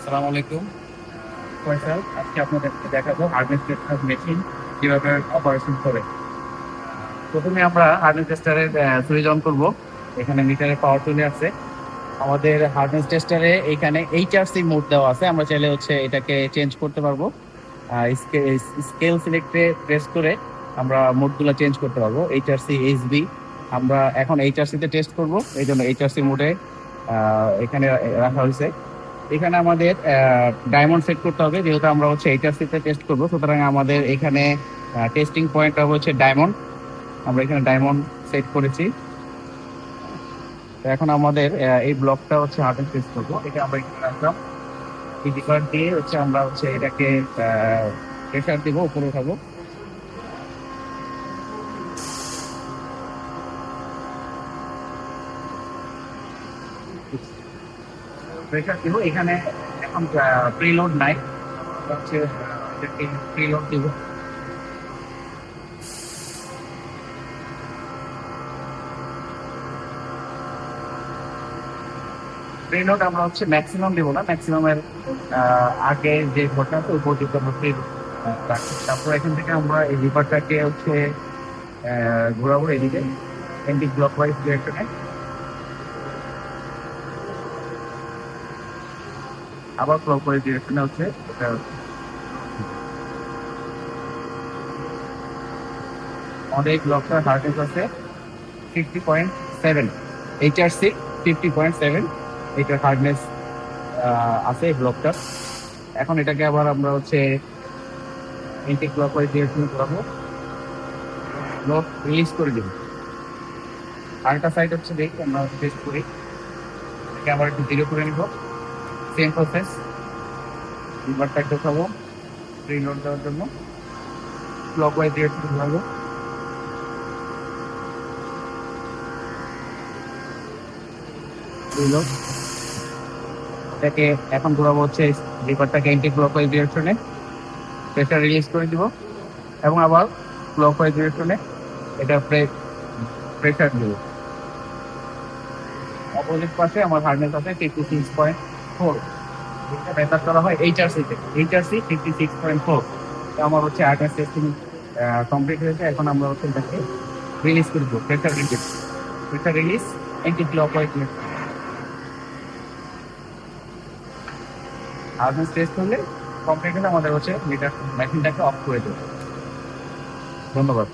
আসসালামু আলাইকুম। ফয়সাল, আজকে আপনাদেরকে দেখাবো হার্নেস টেস্টার মেশিন কিভাবে অপারেশন করে। প্রথমে আমরা হার্নেস টেস্টারের সুইচ অন করব। এখানে মিটারে পাওয়ার চলে আসছে। আমাদের হার্নেস টেস্টারে এখানে এইচআরসি মোড দেওয়া আছে। আমরা চাইলে এটাকে চেঞ্জ করতে পারবো। স্কেল সিলেক্টে প্রেস করে আমরা মোডগুলো চেঞ্জ করতে পারবো। HRC, HB. আমরা এখন এইচআরসি তে টেস্ট করব, এই জন্য এইচআরসি মোডে এখানে রাখা হয়েছে। এখানে আমাদের ডায়মন্ড সেট করতে হবে, যেহেতু আমরা এইচআরসি তে টেস্ট করবো, সুতরাং আমাদের এখানে টেস্টিং পয়েন্ট হচ্ছে ডায়মন্ড। আমরা এখানে ডায়মন্ড সেট করেছি। তো এখন আমাদের এই ব্লকটা হার্ডেন টেস্ট করবো। এটা আমরা এখানে রাখলাম। এই ডিপার দিয়ে আমরা এটাকে প্রেশার দিব, উপরে উঠাবো। প্রেশার দিব এখানে। এখন প্রিলোড নাই, আমরা এটাকে প্রিলোড দিব। প্রিলোড আমরা ম্যাক্সিমাম দিব না, ম্যাক্সিমামের আগে যে ঘটনা আছে ওই পর্যন্ত আমরা রাখছি। তারপর এখান থেকে আমরা এই লিভারটাকে ঘোরাবো এদিকে, এন্টি ক্লকওয়াইজ ডিরেকশনে। আবার ক্লকওয়াইজ ডিরেকশনে এটা আমাদের এই ব্লকটার হার্ডনেস আছে 50.7, এইচআরসি 50.7 এটার হার্ডনেস আছে এই ব্লকটার। এখন এটাকে আবার আমরা এন্টি ক্লকওয়াইজ ডিরেকশনে ঘোরাবো, ব্লক রিলিজ করে দিব। আরেকটা সাইড দেখি আমরা টেস্ট করি। এটাকে আবার একটু জিরো করে নিব। সেম প্রসেস, লিভারটা একটু খাবো রিলোড দেওয়ার জন্য, ক্লকওয়াইজ ডিরেকশনে ঘোরাবো। রিলোড। এটাকে এখন ঘোরাবো লিভারটাকে এন্টি ক্লকওয়াইজ ডিরেকশনে, প্রেসার রিলিজ করে দিব এবং আবার ক্লকওয়াইজ ডিরেকশনে এটা প্রেসার দিব। অপোজিট পাশে আমার হার্ডনেস আছে 56.4। এটা মেথড করা হয় এইচআরসি তে, এইচআরসি 56.4। আমার হার্ডনেস টেস্টিং কমপ্লিট হয়েছে। এখন আমরা এটাকে রিলিজ করে দেবো, pressure release anti clockwise direction. Hardness test হলে কমপ্লিট হলে আমাদের মিটার মেশিনটাকে অফ করে দেবো। ধন্যবাদ।